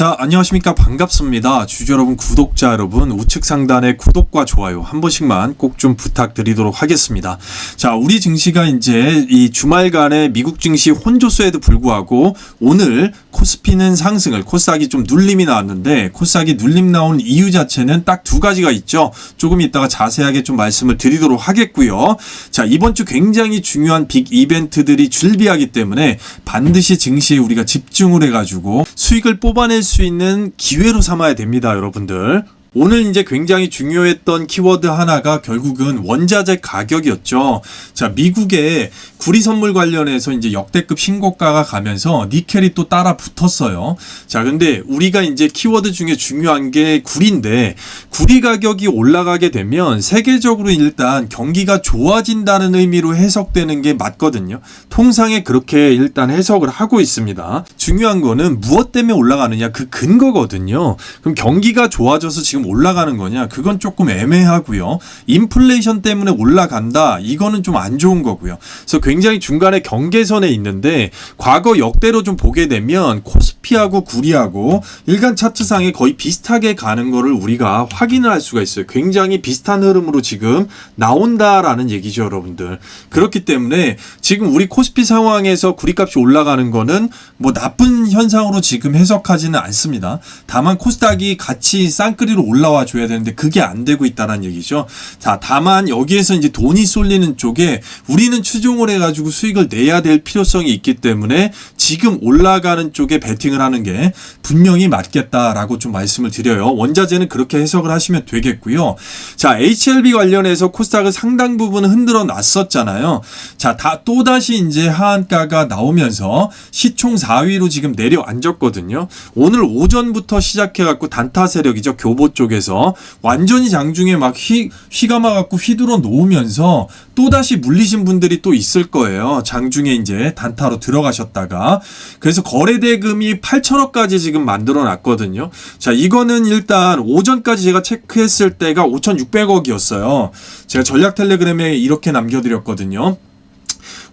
자, 안녕하십니까. 반갑습니다. 주주 여러분, 구독자 여러분, 우측 상단에 구독과 좋아요 한 번씩만 꼭 좀 부탁드리도록 하겠습니다. 자, 우리 증시가 이제 이 주말간에 미국 증시 혼조세에도 불구하고 오늘 코스피는 상승을, 코스닥이 좀 눌림이 나왔는데, 코스닥이 눌림 나온 이유 자체는 딱 두 가지가 있죠. 조금 이따가 자세하게 좀 말씀을 드리도록 하겠고요. 자, 이번 주 굉장히 중요한 빅 이벤트들이 줄비하기 때문에 반드시 증시에 우리가 집중을 해가지고 수익을 뽑아낼 수 있는 기회로 삼아야 됩니다, 여러분들. 오늘 이제 굉장히 중요했던 키워드 하나가 결국은 원자재 가격이었죠. 자, 미국의 구리 선물 관련해서 이제 역대급 신고가가 가면서 니켈이 또 따라 붙었어요. 자, 근데 우리가 이제 키워드 중에 중요한 게 구리인데, 구리 가격이 올라가게 되면 세계적으로 일단 경기가 좋아진다는 의미로 해석되는 게 맞거든요. 통상에 그렇게 일단 해석을 하고 있습니다. 중요한 거는 무엇 때문에 올라가느냐, 그 근거거든요. 그럼 경기가 좋아져서 지금 올라가는 거냐, 그건 조금 애매하고요. 인플레이션 때문에 올라간다, 이거는 좀 안 좋은 거고요. 그래서 굉장히 중간에 경계선에 있는데, 과거 역대로 좀 보게 되면 코스피하고 구리하고 일간 차트상에 거의 비슷하게 가는 거를 우리가 확인을 할 수가 있어요. 굉장히 비슷한 흐름으로 지금 나온다라는 얘기죠, 여러분들. 그렇기 때문에 지금 우리 코스피 상황에서 구리값이 올라가는 거는 뭐 나쁜 현상으로 지금 해석하지는 않습니다. 다만 코스닥이 같이 쌍끌이로 올라와 줘야 되는데 그게 안 되고 있다는 얘기죠. 자, 다만 여기에서 이제 돈이 쏠리는 쪽에 우리는 추종을 해가지고 수익을 내야 될 필요성이 있기 때문에 지금 올라가는 쪽에 베팅을 하는 게 분명히 맞겠다라고 좀 말씀을 드려요. 원자재는 그렇게 해석을 하시면 되겠고요. 자, HLB 관련해서 코스닥을 상당 부분 흔들어 놨었잖아요. 자, 또다시 이제 하한가가 나오면서 시총 4위로 지금 내려앉았거든요. 오늘 오전부터 시작해갖고 단타 세력이죠. 교보 쪽에서 완전히 장중에 막 휘가 막갖고 휘두러 놓으면서 또다시 물리신 분들이 또 있을 거예요. 장중에 이제 단타로 들어가셨다가. 그래서 거래대금이 8천억까지 지금 만들어 놨거든요. 자, 이거는 일단 오전까지 제가 체크했을 때가 5,600억이었어요. 제가 전략 텔레그램에 이렇게 남겨드렸거든요.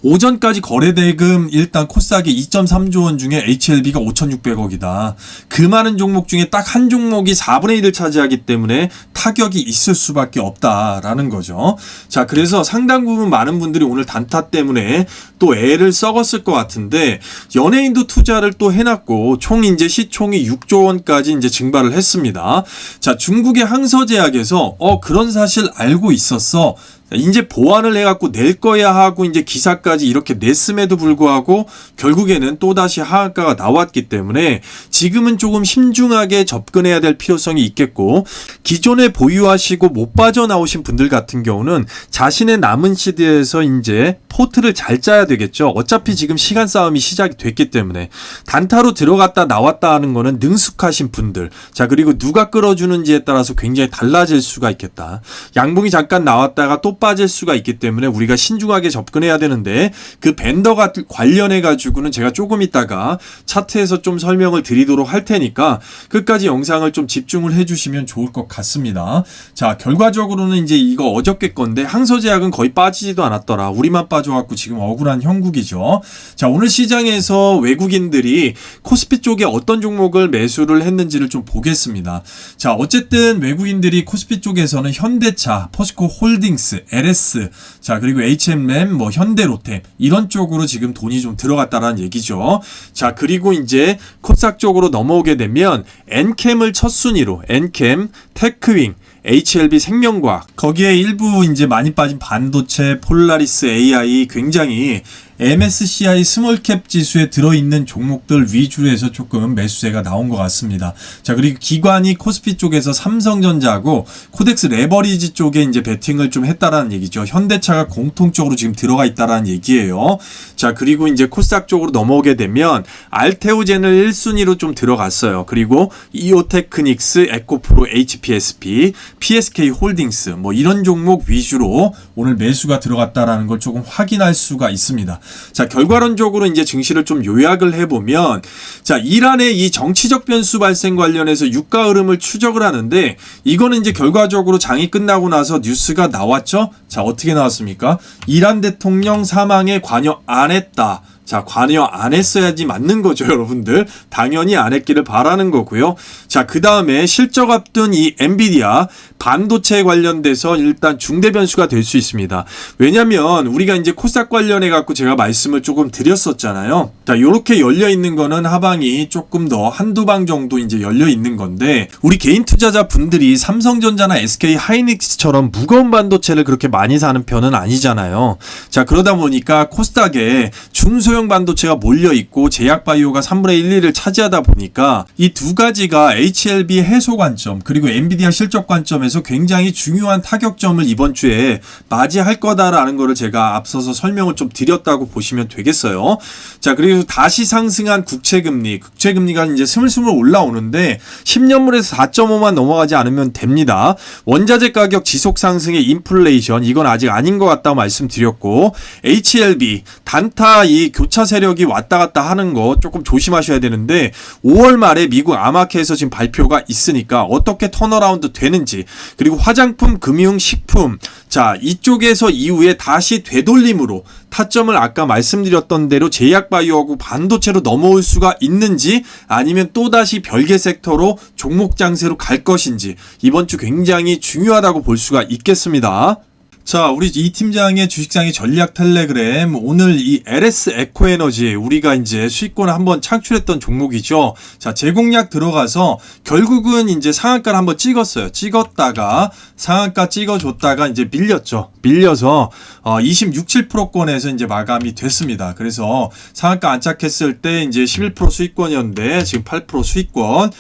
오전까지 거래대금 일단 코스닥이 2.3조 원 중에 HLB가 5,600억이다. 그 많은 종목 중에 딱 한 종목이 4분의 1을 차지하기 때문에 타격이 있을 수밖에 없다라는 거죠. 자, 그래서 상당 부분 많은 분들이 오늘 단타 때문에 또 애를 썩었을 것 같은데, 연예인도 투자를 또 해놨고 총 이제 시총이 6조 원까지 이제 증발을 했습니다. 자, 중국의 항서제약에서 그런 사실 알고 있었어, 이제 보완을 해갖고 낼 거야 하고 이제 기사까지 이렇게 냈음에도 불구하고 결국에는 또다시 하한가가 나왔기 때문에 지금은 조금 신중하게 접근해야 될 필요성이 있겠고, 기존에 보유하시고 못 빠져나오신 분들 같은 경우는 자신의 남은 시드에서 이제 포트를 잘 짜야 되겠죠. 어차피 지금 시간 싸움이 시작이 됐기 때문에 단타로 들어갔다 나왔다 하는 거는 능숙하신 분들, 자, 그리고 누가 끌어주는지에 따라서 굉장히 달라질 수가 있겠다. 양봉이 잠깐 나왔다가 또 빠질 수가 있기 때문에 우리가 신중하게 접근해야 되는데, 그 밴더가 관련해 가지고는 제가 조금 있다가 차트에서 좀 설명을 드리도록 할 테니까 끝까지 영상을 좀 집중을 해주시면 좋을 것 같습니다. 자, 결과적으로는 이제 이거 어저께 건데 항서제약은 거의 빠지지도 않았더라. 우리만 빠져갖고 지금 억울한 형국이죠. 자, 오늘 시장에서 외국인들이 코스피 쪽에 어떤 종목을 매수를 했는지를 좀 보겠습니다. 자, 어쨌든 외국인들이 코스피 쪽에서는 현대차, 포스코 홀딩스, LS, 자, 그리고 H&M, 뭐 현대로템 이런 쪽으로 지금 돈이 좀 들어갔다라는 얘기죠. 자, 그리고 이제 코스닥 쪽으로 넘어오게 되면 엔캠을 첫 순위로, 엔캠, 테크윙, HLB 생명과학, 거기에 일부 이제 많이 빠진 반도체, 폴라리스 AI, 굉장히 MSCI 스몰캡 지수에 들어있는 종목들 위주로 해서 조금 매수세가 나온 것 같습니다. 자, 그리고 기관이 코스피 쪽에서 삼성전자하고 코덱스 레버리지 쪽에 이제 베팅을 좀 했다라는 얘기죠. 현대차가 공통적으로 지금 들어가 있다라는 얘기예요. 자, 그리고 이제 코스닥 쪽으로 넘어오게 되면 알테오젠을 1순위로 좀 들어갔어요. 그리고 이오테크닉스, 에코프로, HPSP, PSK 홀딩스 뭐 이런 종목 위주로 오늘 매수가 들어갔다라는 걸 조금 확인할 수가 있습니다. 자, 결과론적으로 이제 증시를 좀 요약을 해보면, 자, 이란의 이 정치적 변수 발생 관련해서 유가 흐름을 추적을 하는데, 이거는 이제 결과적으로 장이 끝나고 나서 뉴스가 나왔죠. 자, 어떻게 나왔습니까? 이란 대통령 사망에 관여 안 했다. 자, 관여 안 했어야지 맞는 거죠, 여러분들. 당연히 안 했기를 바라는 거고요. 자, 그 다음에 실적 앞둔 이 엔비디아 반도체 관련돼서 일단 중대 변수가 될 수 있습니다. 왜냐면 우리가 이제 코스닥 관련해 갖고 제가 말씀을 조금 드렸었잖아요. 자, 요렇게 열려 있는 거는 하방이 조금 더 한두 방 정도 이제 열려 있는 건데, 우리 개인 투자자 분들이 삼성전자나 SK 하이닉스처럼 무거운 반도체를 그렇게 많이 사는 편은 아니잖아요. 자, 그러다 보니까 코스닥에 중소형 반도체가 몰려 있고 제약바이오가 3분의 1, 2를 차지하다 보니까 이 두 가지가 HLB 해소 관점 그리고 엔비디아 실적 관점에서 굉장히 중요한 타격점을 이번 주에 맞이할 거다라는 거를 제가 앞서서 설명을 좀 드렸다고 보시면 되겠어요. 자, 그리고 다시 상승한 국채금리가 이제 스물스물 올라오는데 10년물에서 4.5만 넘어가지 않으면 됩니다. 원자재 가격 지속 상승의 인플레이션, 이건 아직 아닌 것 같다고 말씀드렸고, HLB 단타 이 교차 세력이 왔다 갔다 하는 거 조금 조심하셔야 되는데, 5월 말에 미국 아마케에서 지금 발표가 있으니까 어떻게 턴어라운드 되는지, 그리고 화장품, 금융, 식품, 자, 이쪽에서 이후에 다시 되돌림으로 타점을 아까 말씀드렸던 대로 제약바이오하고 반도체로 넘어올 수가 있는지, 아니면 또다시 별개 섹터로 종목 장세로 갈 것인지, 이번 주 굉장히 중요하다고 볼 수가 있겠습니다. 자, 우리 이 팀장의 주식장의 전략 텔레그램, 오늘 이 LS 에코에너지, 우리가 이제 수익권을 한번 창출했던 종목이죠. 자, 제공략 들어가서 결국은 이제 상한가를 한번 찍었다가 상한가 찍어줬다가 이제 밀려서 26.7%권에서 이제 마감이 됐습니다. 그래서 상한가 안착했을 때 이제 11% 수익권이었는데 지금 8% 수익권,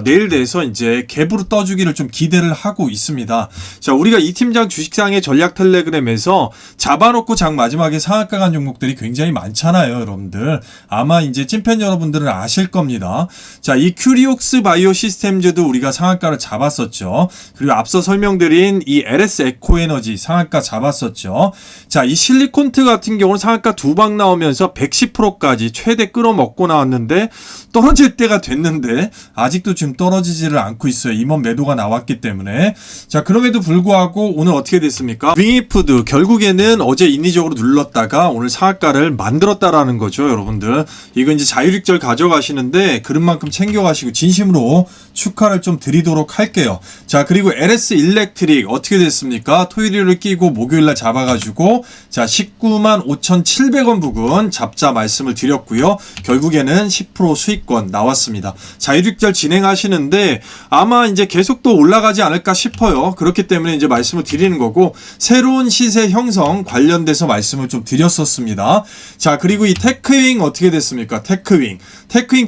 내일 돼서 이제 갭으로 떠주기를 좀 기대를 하고 있습니다. 자, 우리가 이 팀장 주식장의 전략 텔레그램에서 잡아놓고 장 마지막에 상한가 간 종목들이 굉장히 많잖아요, 여러분들. 아마 이제 찐팬 여러분들은 아실 겁니다. 자, 이 큐리옥스 바이오 시스템즈도 우리가 상한가를 잡았었죠. 그리고 앞서 설명드린 이 LS 에코에너지 상한가 잡았었죠. 자, 이 실리콘트 같은 경우는 상한가 두 방 나오면서 110%까지 최대 끌어먹고 나왔는데, 떨어질 때가 됐는데 아직도 지금 떨어지지를 않고 있어요. 임원 매도가 나왔기 때문에. 자, 그럼에도 불구하고 오늘 어떻게 됐습니까? 윙이푸드 결국에는 어제 인위적으로 눌렀다가 오늘 상한가를 만들었다라는 거죠, 여러분들. 이거 이제 자율익절 가져가시는데 그런 만큼 챙겨가시고 진심으로 축하를 좀 드리도록 할게요. 자, 그리고 LS 일렉트릭 어떻게 됐습니까? 토요일을 끼고 목요일날 잡아가지고 자, 195,700원 부근 잡자 말씀을 드렸고요. 결국에는 10% 수익권 나왔습니다. 자율익절 진행하시는데 아마 이제 계속 또 올라가지 않을까 싶어요. 그렇기 때문에 이제 말씀을 드리는 거고, 새로운 시세 형성 관련돼서 말씀을 좀 드렸었습니다. 자, 그리고 이 테크윙 어떻게 됐습니까? 테크윙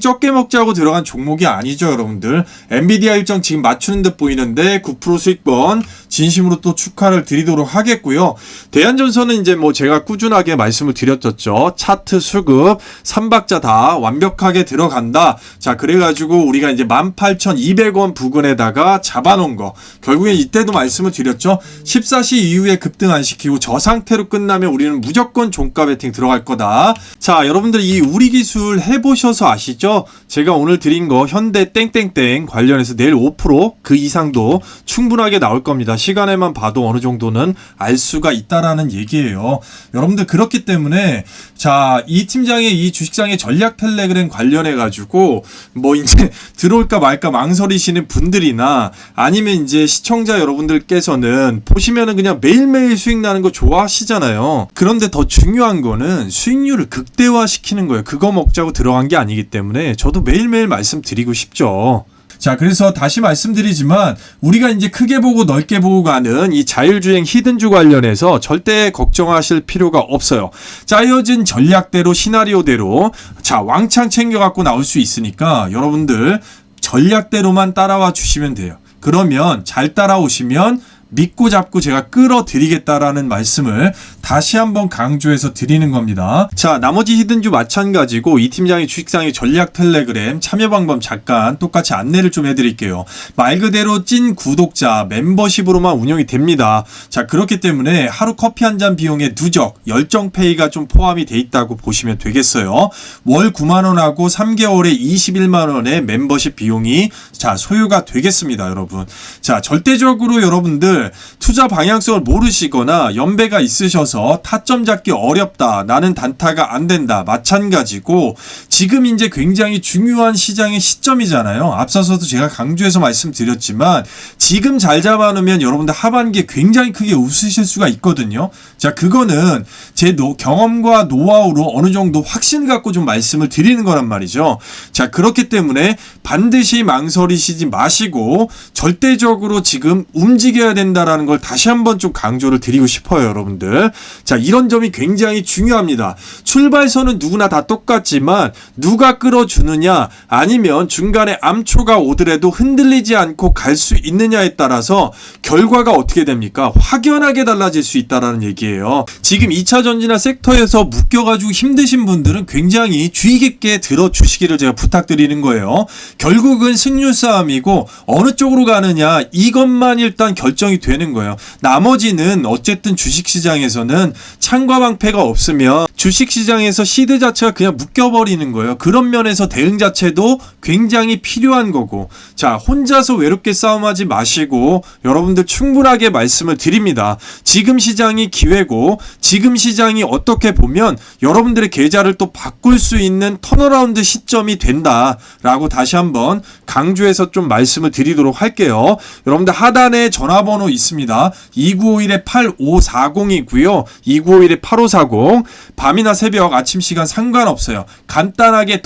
적게 먹자고 들어간 종목이 아니죠, 여러분들. 엔비디아 일정 지금 맞추는 듯 보이는데 9% 수익권 진심으로 또 축하를 드리도록 하겠고요. 대한전선은 이제 뭐 제가 꾸준하게 말씀을 드렸었죠. 차트 수급 3박자 다 완벽하게 들어간다. 자, 그래가지고 우리가 이제 18,200원 부근에다가 잡아놓은 거, 결국엔 이때도 말씀을 드렸죠. 14시 이후에 급등 안 시키고 저 상태로 끝나면 우리는 무조건 종가 베팅 들어갈 거다. 자, 여러분들 이 우리기술 해보셔서 아시죠? 제가 오늘 드린 거 현대 땡땡땡 관련해서 내일 5% 그 이상도 충분하게 나올 겁니다. 시간에만 봐도 어느 정도는 알 수가 있다라는 얘기예요. 여러분들, 그렇기 때문에 자, 이 팀장의 이 주식장의 전략 텔레그램 관련해 가지고 뭐 이제 들어올까 말까 망설이시는 분들이나 아니면 이제 시청자 여러분들께서는 보시면은 그냥 매일매일 수익 나는 거 좋아하시잖아요. 그런데 더 중요한 거는 수익률을 극대화시키는 거예요. 그거 먹자고 들어간 게 아니기 때문에 저도 매일매일 말씀드리고 싶죠. 자, 그래서 다시 말씀드리지만 우리가 이제 크게 보고 넓게 보고 가는 이 자율주행 히든주 관련해서 절대 걱정하실 필요가 없어요. 짜여진 전략대로 시나리오대로 자, 왕창 챙겨갖고 나올 수 있으니까 여러분들 전략대로만 따라와 주시면 돼요. 그러면 잘 따라오시면 믿고 잡고 제가 끌어드리겠다라는 말씀을 다시 한번 강조해서 드리는 겁니다. 자, 나머지 히든주 마찬가지고 이 팀장의 주식상의 전략 텔레그램 참여 방법 잠깐 똑같이 안내를 좀 해드릴게요. 말 그대로 찐 구독자 멤버십으로만 운영이 됩니다. 자, 그렇기 때문에 하루 커피 한 잔 비용에 누적 열정페이가 좀 포함이 돼 있다고 보시면 되겠어요. 월 9만원하고 3개월에 21만원의 멤버십 비용이 자, 소요가 되겠습니다, 여러분. 자, 절대적으로 여러분들 여러분들 투자 방향성을 모르시거나 연배가 있으셔서 타점 잡기 어렵다, 나는 단타가 안 된다, 마찬가지고 지금 이제 굉장히 중요한 시장의 시점이잖아요. 앞서서도 제가 강조해서 말씀드렸지만 지금 잘 잡아놓으면 여러분들 하반기에 굉장히 크게 웃으실 수가 있거든요. 자, 그거는 제 경험과 노하우로 어느 정도 확신 갖고 좀 말씀을 드리는 거란 말이죠. 자, 그렇기 때문에 반드시 망설이시지 마시고 절대적으로 지금 움직여야 된다라는 걸 다시 한번 좀 강조를 드리고 싶어요, 여러분들. 자, 이런 점이 굉장히 중요합니다. 출발선은 누구나 다 똑같지만 누가 끌어주느냐, 아니면 중간에 암초가 오더라도 흔들리지 않고 갈 수 있느냐에 따라서 결과가 어떻게 됩니까? 확연하게 달라질 수 있다라는 얘기예요. 지금 2차 전지나 섹터에서 묶여가지고 힘드신 분들은 굉장히 주의 깊게 들어주시기를 제가 부탁드리는 거예요. 결국은 승률 싸움이고 어느 쪽으로 가느냐, 이것만 일단 결정이 되는 거예요. 나머지는 어쨌든 주식시장에서는 창과 방패가 없으면 주식시장에서 시드 자체가 그냥 묶여버리는 거예요. 그런 면에서 대응 자체도 굉장히 필요한 거고, 자, 혼자서 외롭게 싸움하지 마시고 여러분들 충분하게 말씀을 드립니다. 지금 시장이 기회고 지금 시장이 어떻게 보면 여러분들의 계좌를 또 바꿀 수 있는 턴어라운드 시점이 된다라고 다시 한번 강조해서 좀 말씀을 드리도록 할게요. 여러분들 하단에 전화번호 있습니다. 2951-8540이고요. 2951-8540. 밤이나 새벽, 아침 시간 상관없어요. 간단하게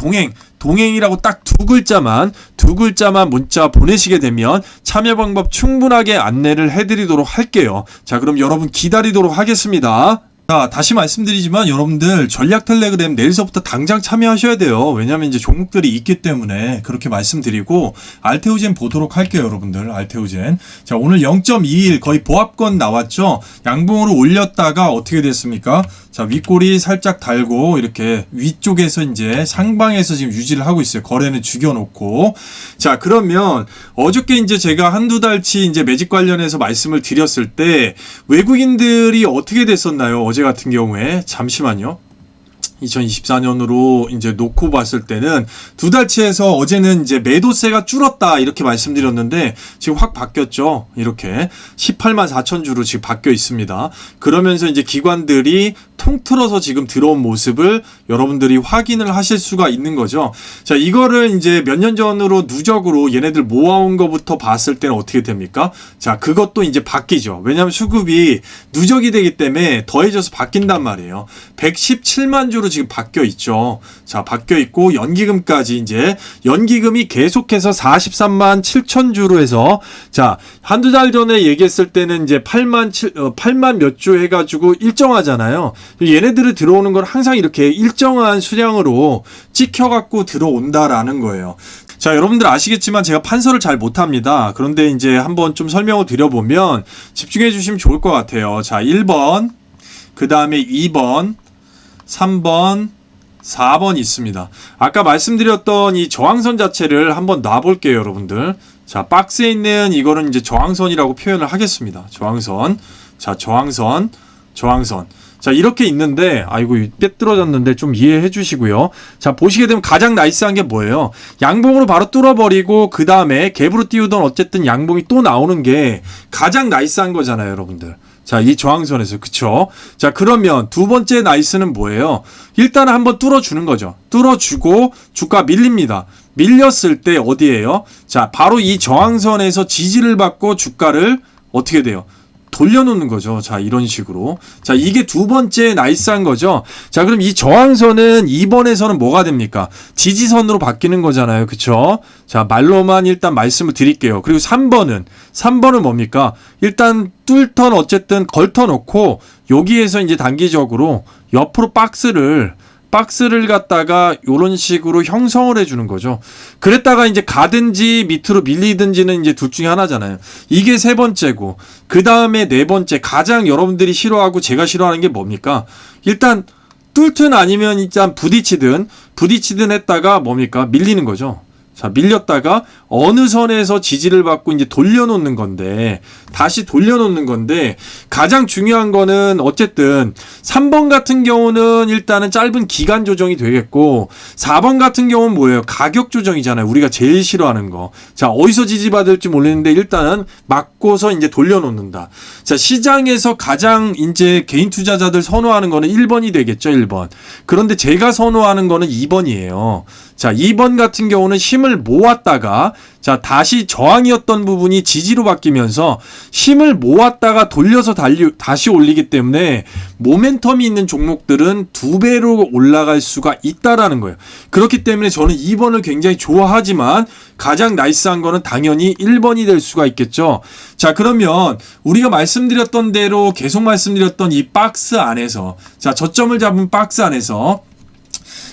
동행이라고 딱 두 글자만 문자 보내시게 되면 참여 방법 충분하게 안내를 해드리도록 할게요. 자, 그럼 여러분 기다리도록 하겠습니다. 자, 다시 말씀드리지만 여러분들 전략 텔레그램 내일서부터 당장 참여하셔야 돼요. 왜냐면 이제 종목들이 있기 때문에 그렇게 말씀드리고, 알테오젠 보도록 할게요, 여러분들. 알테오젠. 자, 오늘 0.21 거의 보합권 나왔죠. 양봉으로 올렸다가 어떻게 됐습니까? 자, 윗꼬리 살짝 달고 이렇게 위쪽에서 이제 상방에서 지금 유지를 하고 있어요. 거래는 죽여놓고. 자, 그러면 어저께 이제 제가 한두 달치 이제 매직 관련해서 말씀을 드렸을 때 외국인들이 어떻게 됐었나요? 어제 같은 경우에. 잠시만요. 2024년으로 이제 놓고 봤을 때는 두 달치에서 어제는 이제 매도세가 줄었다 이렇게 말씀드렸는데 지금 확 바뀌었죠. 이렇게 184,000주로 지금 바뀌어 있습니다. 그러면서 이제 기관들이 통틀어서 지금 들어온 모습을 여러분들이 확인을 하실 수가 있는 거죠. 자, 이거를 이제 몇 년 전으로 누적으로 얘네들 모아온 거부터 봤을 때는 어떻게 됩니까? 자, 그것도 이제 바뀌죠. 왜냐하면 수급이 누적이 되기 때문에 더해져서 바뀐단 말이에요. 117만 주로 지금 바뀌어 있죠. 자, 바뀌어 있고 연기금까지 이제 연기금이 계속해서 43만 7천 주로 해서, 자, 한두 달 전에 얘기했을 때는 이제 8만 몇 주 해가지고 일정하잖아요. 얘네들이 들어오는 건 항상 이렇게 일정한 수량으로 찍혀갖고 들어온다라는 거예요. 자, 여러분들 아시겠지만 제가 판서를 잘 못합니다. 그런데 이제 한번 좀 설명을 드려보면 집중해 주시면 좋을 것 같아요. 자, 1번, 그 다음에 2번, 3번, 4번 있습니다. 아까 말씀드렸던 이 저항선 자체를 한번 놔볼게요, 여러분들. 자, 박스에 있는 이거는 이제 저항선이라고 표현을 하겠습니다. 저항선. 자, 저항선. 자, 이렇게 있는데, 아이고, 빼뚤어졌는데 좀 이해해 주시고요. 자, 보시게 되면 가장 나이스한 게 뭐예요? 양봉으로 바로 뚫어버리고, 그 다음에 갭으로 띄우던 어쨌든 양봉이 또 나오는 게 가장 나이스한 거잖아요, 여러분들. 자, 이 저항선에서. 그쵸? 자, 그러면 두 번째 나이스는 뭐예요? 일단 한번 뚫어주는 거죠. 뚫어주고, 주가 밀립니다. 밀렸을 때 어디예요? 자, 바로 이 저항선에서 지지를 받고 주가를 어떻게 돼요? 돌려놓는 거죠. 자, 이런 식으로. 자, 이게 두 번째 나이스한 거죠. 자, 그럼 이 저항선은 2번에서는 뭐가 됩니까? 지지선으로 바뀌는 거잖아요. 그쵸? 자, 말로만 일단 말씀을 드릴게요. 그리고 3번은 뭡니까? 일단 뚫던 어쨌든 걸터놓고 여기에서 이제 단기적으로 옆으로 박스를 갖다가 요런 식으로 형성을 해주는 거죠. 그랬다가 이제 가든지 밑으로 밀리든지는 이제 둘 중에 하나잖아요. 이게 세 번째고, 그 다음에 네 번째, 가장 여러분들이 싫어하고 제가 싫어하는 게 뭡니까? 일단 뚫든 아니면 일단 부딪히든 했다가 뭡니까? 밀리는 거죠. 자, 밀렸다가 어느 선에서 지지를 받고 이제 돌려놓는 건데, 다시 돌려놓는 건데, 가장 중요한 거는 어쨌든 3번 같은 경우는 일단은 짧은 기간 조정이 되겠고, 4번 같은 경우는 뭐예요? 가격 조정이잖아요. 우리가 제일 싫어하는 거. 자, 어디서 지지받을지 모르는데 일단은 맞고서 이제 돌려놓는다. 자, 시장에서 가장 이제 개인 투자자들 선호하는 거는 1번이 되겠죠, 1번. 그런데 제가 선호하는 거는 2번이에요. 자, 2번 같은 경우는 힘을 모았다가, 자, 다시 저항이었던 부분이 지지로 바뀌면서 힘을 모았다가 돌려서 다시 올리기 때문에 모멘텀이 있는 종목들은 2배로 올라갈 수가 있다라는 거예요. 그렇기 때문에 저는 2번을 굉장히 좋아하지만 가장 나이스한 거는 당연히 1번이 될 수가 있겠죠. 자, 그러면 우리가 말씀드렸던 대로 계속 말씀드렸던 이 박스 안에서, 자, 저점을 잡은 박스 안에서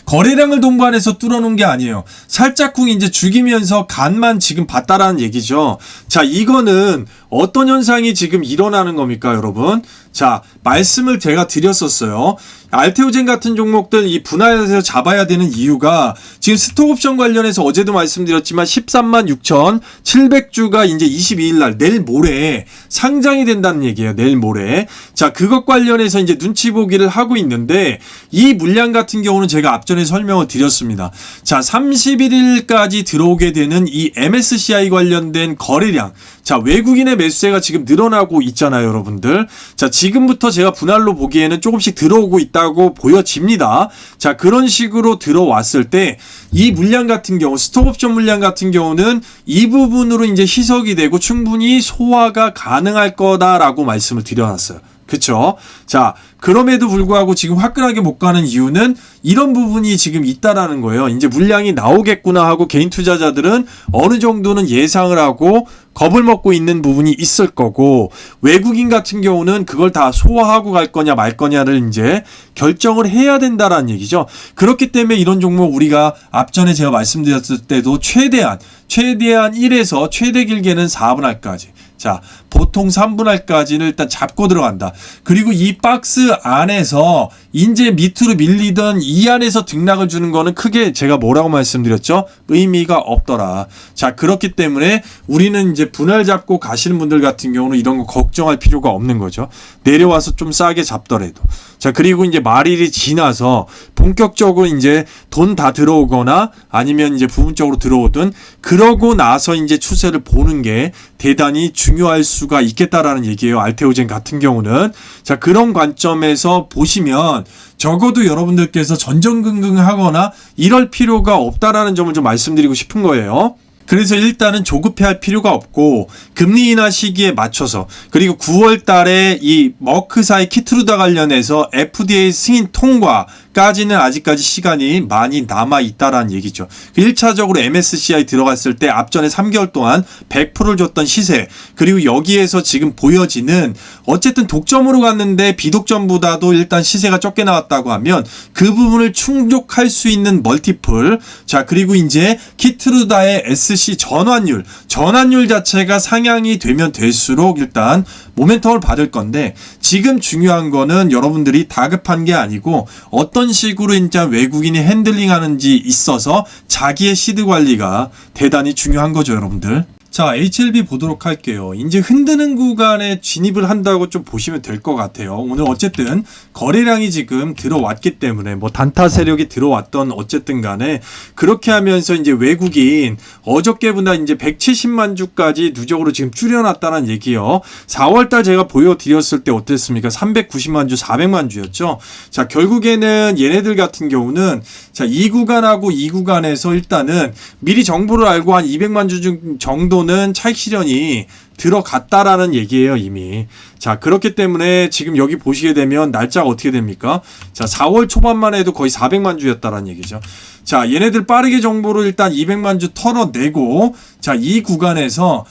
거래량을 동반해서 뚫어놓은 게 아니에요. 살짝쿵 이제 죽이면서 간만 지금 봤다라는 얘기죠. 자, 이거는 어떤 현상이 지금 일어나는 겁니까, 여러분? 자, 말씀을 제가 드렸었어요. 알테오젠 같은 종목들 이 분할해서 잡아야 되는 이유가 지금 스톡옵션 관련해서 어제도 말씀드렸지만 13만 6,700주가 이제 22일 날 내일 모레 상장이 된다는 얘기예요. 내일 모레. 자, 그것 관련해서 이제 눈치 보기를 하고 있는데 이 물량 같은 경우는 제가 앞전에 설명을 드렸습니다. 자, 31일까지 들어오게 되는 이 MSCI 관련된 거래량. 자, 외국인의 매수세가 지금 늘어나고 있잖아요, 여러분들. 자, 지금부터 제가 분할로 보기에는 조금씩 들어오고 있다고 보여집니다. 자, 그런 식으로 들어왔을 때 이 물량 같은 경우, 스톡옵션 물량 같은 경우는 이 부분으로 이제 희석이 되고 충분히 소화가 가능할 거다라고 말씀을 드려놨어요. 그쵸? 자, 그럼에도 불구하고 지금 화끈하게 못 가는 이유는 이런 부분이 지금 있다라는 거예요. 이제 물량이 나오겠구나 하고 개인 투자자들은 어느 정도는 예상을 하고 겁을 먹고 있는 부분이 있을 거고, 외국인 같은 경우는 그걸 다 소화하고 갈 거냐 말 거냐를 이제 결정을 해야 된다라는 얘기죠. 그렇기 때문에 이런 종목 우리가 앞전에 제가 말씀드렸을 때도 최대한 1에서 최대 길게는 4분할까지, 자, 보통 3분할까지는 일단 잡고 들어간다. 그리고 이 박스 안에서 이제 밑으로 밀리던 이 안에서 등락을 주는 거는 크게 제가 뭐라고 말씀드렸죠? 의미가 없더라. 자, 그렇기 때문에 우리는 이제 분할 잡고 가시는 분들 같은 경우는 이런 거 걱정할 필요가 없는 거죠. 내려와서 좀 싸게 잡더라도. 자, 그리고 이제 말일이 지나서 본격적으로 이제 돈 다 들어오거나 아니면 이제 부분적으로 들어오든 그러고 나서 이제 추세를 보는 게 대단히 중요할 수가 있겠다라는 얘기예요. 알테오젠 같은 경우는. 자, 그런 관점에서 보시면 적어도 여러분들께서 전전긍긍하거나 이럴 필요가 없다라는 점을 좀 말씀드리고 싶은 거예요. 그래서 일단은 조급해할 필요가 없고 금리 인하 시기에 맞춰서, 그리고 9월 달에 이 머크사의 키트루다 관련해서 FDA 승인 통과까지는 아직까지 시간이 많이 남아 있다라는 얘기죠. 1차적으로 MSCI 들어갔을 때 앞전에 3개월 동안 100%를 줬던 시세, 그리고 여기에서 지금 보여지는 어쨌든 독점으로 갔는데 비독점보다도 일단 시세가 적게 나왔다고 하면 그 부분을 충족할 수 있는 멀티플, 자, 그리고 이제 키트루다의 SC 전환율 자체가 상향이 되면 될수록 일단 모멘텀을 받을 건데, 지금 중요한 거는 여러분들이 다급한 게 아니고 어떤 식으로 이제 외국인이 핸들링하는지 있어서 자기의 시드 관리가 대단히 중요한 거죠, 여러분들. 자, HLB 보도록 할게요. 이제 흔드는 구간에 진입을 한다고 좀 보시면 될 것 같아요. 오늘 어쨌든 거래량이 지금 들어왔기 때문에 뭐 단타 세력이 들어왔던 어쨌든 간에 그렇게 하면서 이제 외국인 어저께보다 이제 170만 주까지 누적으로 지금 줄여놨다는 얘기요. 4월달 제가 보여드렸을 때 어땠습니까? 390만 주, 400만 주였죠. 자, 결국에는 얘네들 같은 경우는 자, 이 구간하고 이 구간에서 일단은 미리 정보를 알고 한 200만 주 정도는 차익 실현이 들어갔다라는 얘기예요, 이미. 자, 그렇기 때문에 지금 여기 보시게 되면 날짜가 어떻게 됩니까? 자, 4월 초반만 해도 거의 400만 주였다라는 얘기죠. 자, 얘네들 빠르게 정보를 일단 200만 주 털어내고, 자, 이 구간에서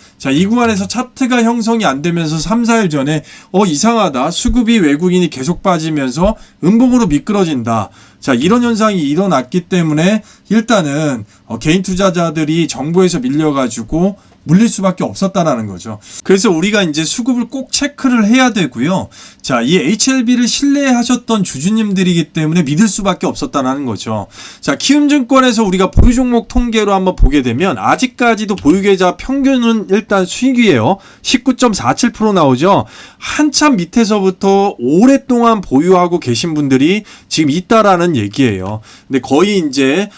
차트가 형성이 안 되면서 3, 4일 전에 이상하다. 수급이 외국인이 계속 빠지면서 음봉으로 미끄러진다. 자, 이런 현상이 일어났기 때문에 일단은 개인 투자자들이 정보에서 밀려가지고 물릴 수밖에 없었다라는 거죠. 거예요. 그래서 우리가 이제 수급을 꼭 체크를 해야 되고요. 자, 이 HLB를 신뢰하셨던 주주님들이기 때문에 믿을 수밖에 없었다는 거죠. 자, 키움증권에서 우리가 보유 종목 통계로 한번 보게 되면 아직까지도 보유계좌 평균은 일단 수익이에요. 19.47% 나오죠. 한참 밑에서부터 오랫동안 보유하고 계신 분들이 지금 있다라는 얘기예요. 근데 거의 이제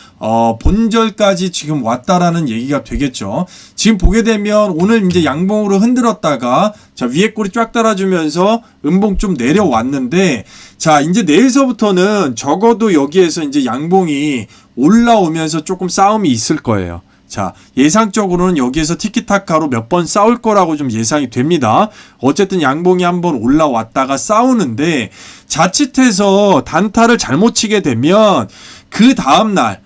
본절까지 지금 왔다라는 얘기가 되겠죠. 지금 보게 되면 오늘 이제 양봉으로 흔들었다가 자, 위에 꼬리 쫙 달아주면서 음봉 좀 내려왔는데 자, 이제 내일서부터는 적어도 여기에서 이제 양봉이 올라오면서 조금 싸움이 있을 거예요. 자, 예상적으로는 여기에서 티키타카로 몇 번 싸울 거라고 좀 예상이 됩니다. 어쨌든 양봉이 한번 올라왔다가 싸우는데 자칫해서 단타를 잘못 치게 되면 그 다음날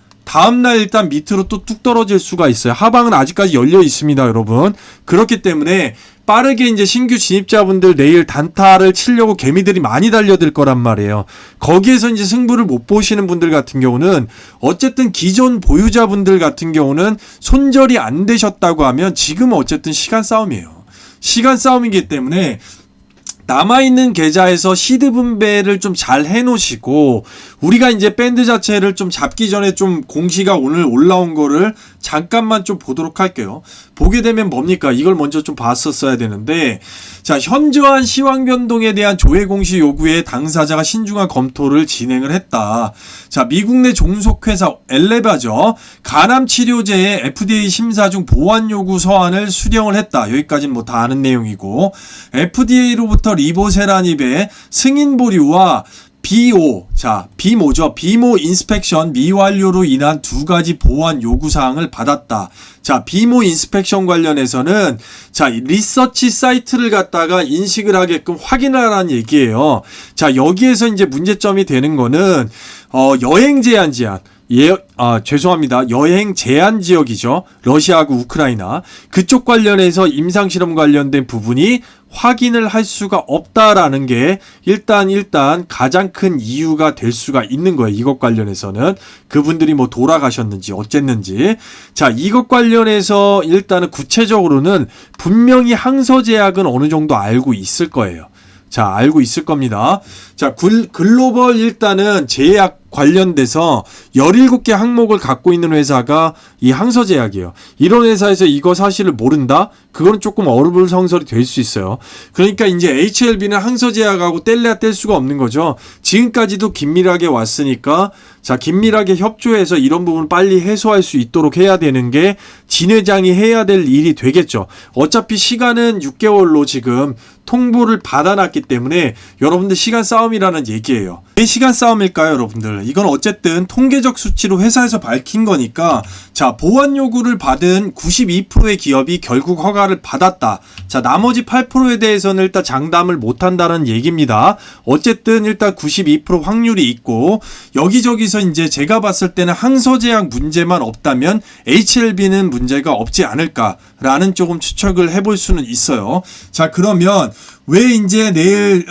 일단 밑으로 또 뚝 떨어질 수가 있어요. 하방은 아직까지 열려 있습니다, 여러분. 그렇기 때문에 빠르게 이제 신규 진입자분들 내일 단타를 치려고 개미들이 많이 달려들 거란 말이에요. 거기에서 이제 승부를 못 보시는 분들 같은 경우는 어쨌든 기존 보유자분들 같은 경우는 손절이 안 되셨다고 하면 지금은 어쨌든 시간 싸움이에요. 시간 싸움이기 때문에 남아있는 계좌에서 시드 분배를 좀 잘 해놓으시고 우리가 이제 밴드 자체를 좀 잡기 전에 좀 공시가 오늘 올라온 거를 잠깐만 좀 보도록 할게요. 보게 되면 뭡니까? 이걸 먼저 좀 봤었어야 되는데 자, 현저한 시황 변동에 대한 조회 공시 요구에 당사자가 신중한 검토를 진행을 했다. 자, 미국 내 종속회사 엘레바죠. 간암 치료제의 FDA 심사 중 보완 요구 서한을 수령을 했다. 여기까지는 뭐 다 아는 내용이고 FDA로부터 리보세라닙의 승인 보류와 비오, 자, 비모죠. 비모 인스펙션 미완료로 인한 두 가지 보완 요구사항을 받았다. 자, 비모 인스펙션 관련해서는 자, 리서치 사이트를 갖다가 인식을 하게끔 확인하라는 얘기예요. 자, 여기에서 이제 문제점이 되는 거는 여행 제한 죄송합니다. 여행 제한 지역이죠. 러시아하고 우크라이나. 그쪽 관련해서 임상실험 관련된 부분이 확인을 할 수가 없다라는 게 일단 가장 큰 이유가 될 수가 있는 거예요. 이것 관련해서는 그분들이 뭐 돌아가셨는지 어쨌는지. 자, 이것 관련해서 일단은 구체적으로는 분명히 항서제약은 어느 정도 알고 있을 거예요. 자, 알고 있을 겁니다. 자, 글로벌 일단은 제약 관련돼서 17개 항목을 갖고 있는 회사가 이 항서제약이에요. 이런 회사에서 이거 사실을 모른다? 그거는 조금 어불성설이 될 수 있어요. 그러니까 이제 HLB는 항서제약하고 뗄래야 뗄 수가 없는 거죠. 지금까지도 긴밀하게 왔으니까 자, 긴밀하게 협조해서 이런 부분 빨리 해소할 수 있도록 해야 되는 게 진 회장이 해야 될 일이 되겠죠. 어차피 시간은 6개월로 지금 통보를 받아놨기 때문에 여러분들 시간 싸움이라는 얘기예요. 왜 시간 싸움일까요, 여러분들? 이건 어쨌든 통계적 수치로 회사에서 밝힌 거니까 자, 보완 요구를 받은 92%의 기업이 결국 허가를 받았다. 자, 나머지 8%에 대해서는 일단 장담을 못한다는 얘기입니다. 어쨌든 일단 92% 확률이 있고 여기저기서 이제 제가 봤을 때는 항서제약 문제만 없다면 HLB는 문제가 없지 않을까라는 조금 추측을 해볼 수는 있어요. 자, 그러면 왜 이제 내일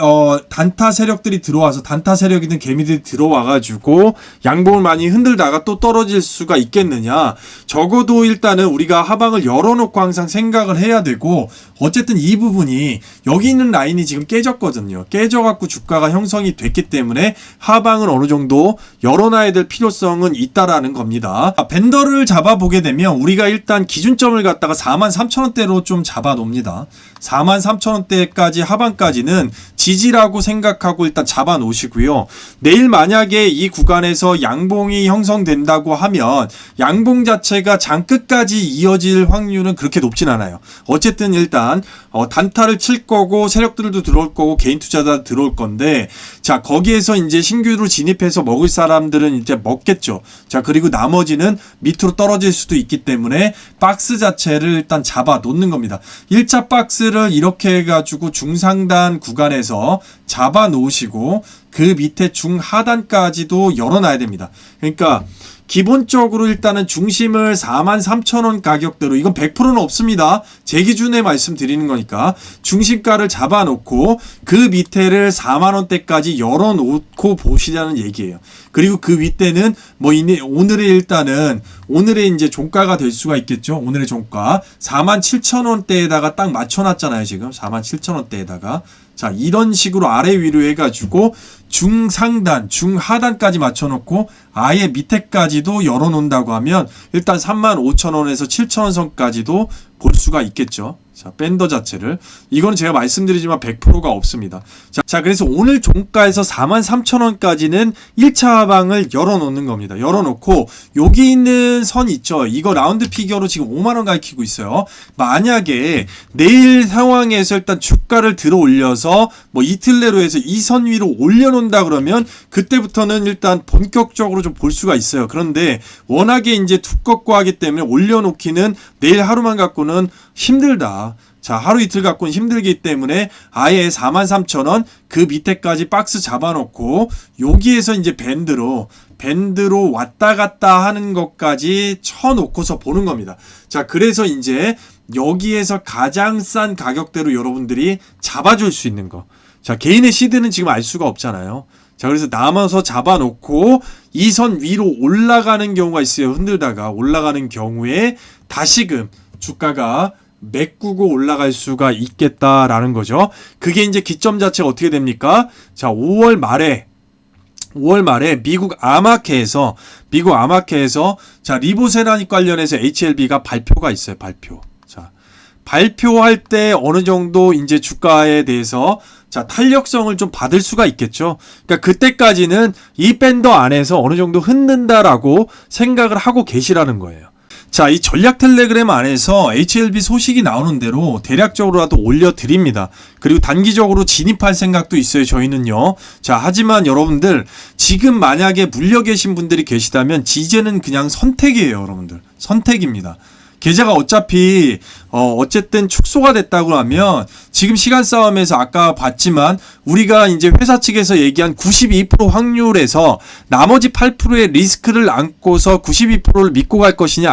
단타 세력들이 들어와서 단타 세력이든 개미들이 들어와가지고 양봉을 많이 흔들다가 또 떨어질 수가 있겠느냐. 적어도 일단은 우리가 하방을 열어놓고 항상 생각을 해야 되고 어쨌든 이 부분이 여기 있는 라인이 지금 깨졌거든요. 깨져갖고 주가가 형성이 됐기 때문에 하방을 어느 정도 열어놔야 될 필요성은 있다라는 겁니다. 밴더를 잡아보게 되면 우리가 일단 기준점을 갖다가 43,000원대로 좀 잡아놓습니다. 43,000원대까지 하반까지는 지지라고 생각하고 일단 잡아 놓으시고요. 내일 만약에 이 구간에서 양봉이 형성된다고 하면 양봉 자체가 장 끝까지 이어질 확률은 그렇게 높진 않아요. 어쨌든 일단 단타를 칠 거고 세력들도 들어올 거고 개인 투자자 들어올 건데 자, 거기에서 이제 신규로 진입해서 먹을 사람들은 이제 먹겠죠. 자, 그리고 나머지는 밑으로 떨어질 수도 있기 때문에 박스 자체를 일단 잡아 놓는 겁니다. 1차 박스를 이렇게 해가지고 중상단 구간에서 잡아 놓으시고 그 밑에 중하단까지도 열어놔야 됩니다. 그러니까 기본적으로 일단은 중심을 43,000원 가격대로, 이건 100%는 없습니다. 제 기준에 말씀드리는 거니까 중심가를 잡아놓고 그 밑에를 4만원대까지 열어놓고 보시자는 얘기예요. 그리고 그 윗대는 뭐 오늘의 일단은 오늘의 이제 종가가 될 수가 있겠죠. 오늘의 종가 47,000원대에다가 딱 맞춰놨잖아요. 지금 47,000원대에다가. 자, 이런 식으로 아래 위로 해가지고 중상단, 중하단까지 맞춰놓고 아예 밑에까지도 열어놓는다고 하면 일단 35,000원에서 7,000원 선까지도 볼 수가 있겠죠. 자, 밴더 자체를. 이거는 제가 말씀드리지만 100%가 없습니다. 자, 그래서 오늘 종가에서 43,000원까지는 1차 하방을 열어놓는 겁니다. 열어놓고 여기 있는 선 있죠. 이거 라운드 피겨로 지금 5만원 가리키고 있어요. 만약에 내일 상황에서 일단 주가를 들어 올려서 뭐 이틀 내로 해서 이 선 위로 올려놓는다 그러면 그때부터는 일단 본격적으로 좀 볼 수가 있어요. 그런데 워낙에 이제 두껍고 하기 때문에 올려놓기는 내일 하루만 갖고는 힘들다. 자, 하루 이틀 갖고는 힘들기 때문에 아예 43,000원 그 밑에까지 박스 잡아놓고 여기에서 이제 밴드로 왔다 갔다 하는 것까지 쳐놓고서 보는 겁니다. 자, 그래서 이제 여기에서 가장 싼 가격대로 여러분들이 잡아줄 수 있는 거. 자, 개인의 시드는 지금 알 수가 없잖아요. 자, 그래서 남아서 잡아놓고 이 선 위로 올라가는 경우가 있어요. 흔들다가 올라가는 경우에 다시금 주가가 메꾸고 올라갈 수가 있겠다라는 거죠. 그게 이제 기점 자체가 어떻게 됩니까? 자, 5월 말에 미국 아마케에서 자, 리보세라닉 관련해서 HLB가 발표가 있어요. 자, 발표할 때 어느 정도 이제 주가에 대해서 자, 탄력성을 좀 받을 수가 있겠죠. 그러니까 그때까지는 이 밴더 안에서 어느 정도 흔든다라고 생각을 하고 계시라는 거예요. 자, 이 전략 텔레그램 안에서 HLB 소식이 나오는 대로 대략적으로라도 올려드립니다. 그리고 단기적으로 진입할 생각도 있어요, 저희는요. 자, 하지만 여러분들 지금 만약에 물려 계신 분들이 계시다면 이제는 그냥 선택이에요, 여러분들. 선택입니다. 계좌가 어차피 어쨌든 축소가 됐다고 하면 지금 시간 싸움에서 아까 봤지만 우리가 이제 회사 측에서 얘기한 92% 확률에서 나머지 8%의 리스크를 안고서 92%를 믿고 갈 것이냐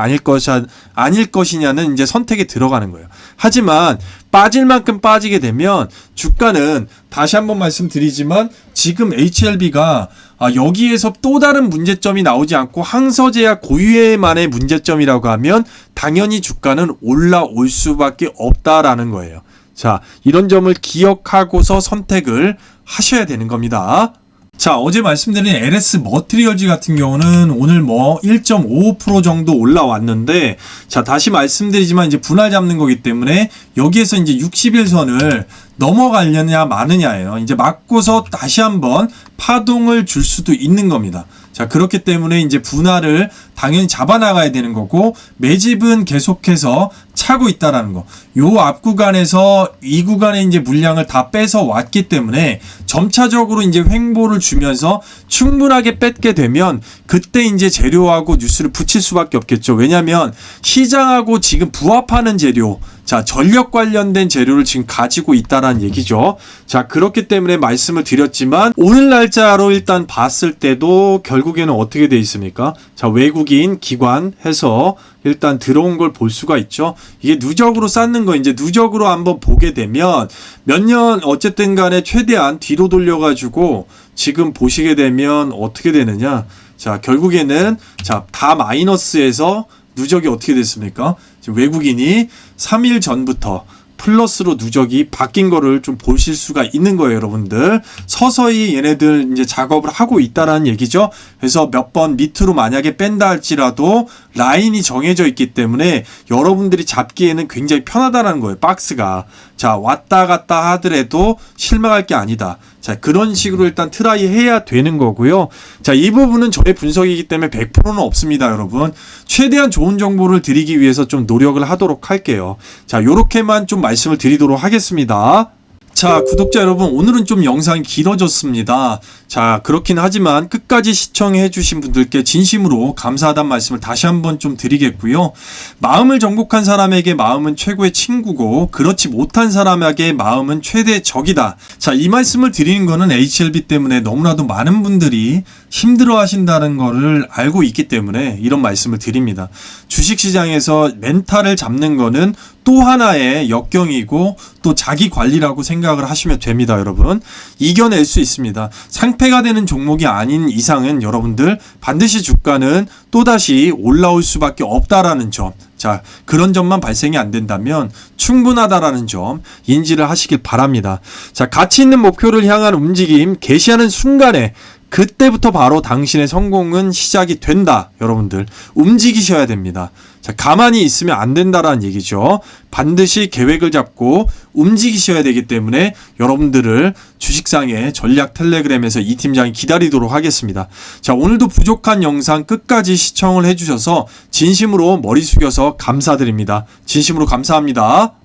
아닐 것이냐는 이제 선택에 들어가는 거예요. 하지만 빠질 만큼 빠지게 되면 주가는 다시 한번 말씀드리지만 지금 HLB가 여기에서 또 다른 문제점이 나오지 않고 항서제약 고유에만의 문제점이라고 하면 당연히 주가는 올라올 수밖에 없다라는 거예요. 자, 이런 점을 기억하고서 선택을 하셔야 되는 겁니다. 자, 어제 말씀드린 LS 머티리얼즈 같은 경우는 오늘 뭐 1.55% 정도 올라왔는데, 자, 다시 말씀드리지만 이제 분할 잡는 거기 때문에 여기에서 이제 60일선을 넘어가려냐 마느냐예요. 이제 맞고서 다시 한번 파동을 줄 수도 있는 겁니다. 자, 그렇기 때문에 이제 분할을 당연히 잡아나가야 되는 거고, 매집은 계속해서 차고 있다라는 거. 요 앞 구간에서 이 구간에 이제 물량을 다 빼서 왔기 때문에 점차적으로 이제 횡보를 주면서 충분하게 뺏게 되면 그때 이제 재료하고 뉴스를 붙일 수밖에 없겠죠. 왜냐면 시장하고 지금 부합하는 재료, 자, 전력 관련된 재료를 지금 가지고 있다라는 얘기죠. 자, 그렇기 때문에 말씀을 드렸지만 오늘 날짜로 일단 봤을 때도 결국에는 어떻게 돼 있습니까? 자, 외국인 기관 해서 일단 들어온 걸 볼 수가 있죠. 이게 누적으로 쌓는 거 이제 누적으로 한번 보게 되면 몇 년 어쨌든 간에 최대한 뒤로 돌려가지고 지금 보시게 되면 어떻게 되느냐. 자, 결국에는 자, 다 마이너스에서 누적이 어떻게 됐습니까? 지금 외국인이 3일 전부터 플러스로 누적이 바뀐 거를 좀 보실 수가 있는 거예요, 여러분들. 서서히 얘네들 이제 작업을 하고 있다라는 얘기죠. 그래서 몇 번 밑으로 만약에 뺀다 할지라도 라인이 정해져 있기 때문에 여러분들이 잡기에는 굉장히 편하다는 거예요, 박스가. 자, 왔다 갔다 하더라도 실망할 게 아니다. 자, 그런 식으로 일단 트라이 해야 되는 거고요. 자, 이 부분은 저의 분석이기 때문에 100%는 없습니다, 여러분. 최대한 좋은 정보를 드리기 위해서 좀 노력을 하도록 할게요. 자, 요렇게만 좀 말씀을 드리도록 하겠습니다. 자, 구독자 여러분, 오늘은 좀 영상이 길어졌습니다. 자, 그렇긴 하지만 끝까지 시청해 주신 분들께 진심으로 감사하다는 말씀을 다시 한번 좀 드리겠고요. 마음을 정복한 사람에게 마음은 최고의 친구고 그렇지 못한 사람에게 마음은 최대의 적이다. 자, 이 말씀을 드리는 거는 HLB 때문에 너무나도 많은 분들이 힘들어 하신다는 거를 알고 있기 때문에 이런 말씀을 드립니다. 주식시장에서 멘탈을 잡는 거는 또 하나의 역경이고 또 자기 관리라고 생각을 하시면 됩니다, 여러분. 이겨낼 수 있습니다. 상패가 되는 종목이 아닌 이상은 여러분들 반드시 주가는 또다시 올라올 수밖에 없다라는 점. 자, 그런 점만 발생이 안 된다면 충분하다라는 점 인지를 하시길 바랍니다. 자, 가치 있는 목표를 향한 움직임 개시하는 순간에 그때부터 바로 당신의 성공은 시작이 된다. 여러분들 움직이셔야 됩니다. 자, 가만히 있으면 안 된다라는 얘기죠. 반드시 계획을 잡고 움직이셔야 되기 때문에 여러분들을 주식상의 전략 텔레그램에서 이 팀장이 기다리도록 하겠습니다. 자, 오늘도 부족한 영상 끝까지 시청을 해주셔서 진심으로 머리 숙여서 감사드립니다. 진심으로 감사합니다.